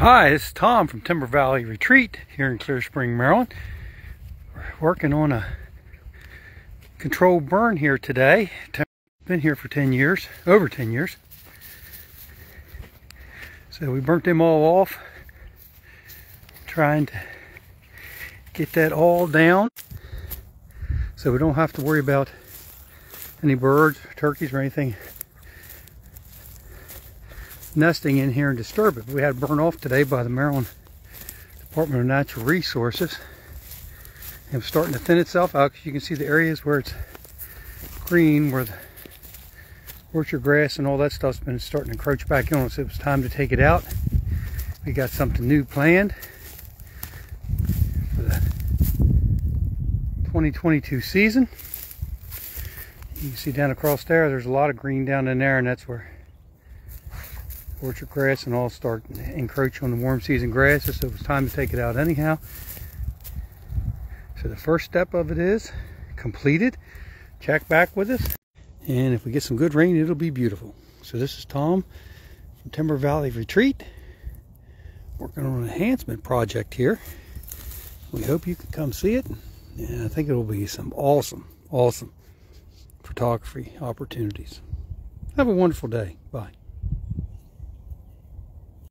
Hi, this is Tom from Timber Valley Retreat here in Clear Spring, Maryland. We're working on a controlled burn here today. Been here for 10 years, over 10 years. So we burnt them all off, trying to get that all down so we don't have to worry about any birds, turkeys, or anything nesting in here and disturb it. We had it burned off today by the Maryland Department of Natural Resources. And it's starting to thin itself out because you can see the areas where it's green, where the orchard grass and all that stuff's been starting to encroach back on us. It was time to take it out. We got something new planned for the 2022 season. You can see down across there's a lot of green down in there, and that's where orchard grass and all start to encroach on the warm season grasses, so it was time to take it out anyhow. So the first step of it is completed. Check back with us, and if we get some good rain, it'll be beautiful. So this is Tom from Timber Valley Retreat, working on an enhancement project here. We hope you can come see it, and I think it'll be some awesome photography opportunities. Have a wonderful day. Bye.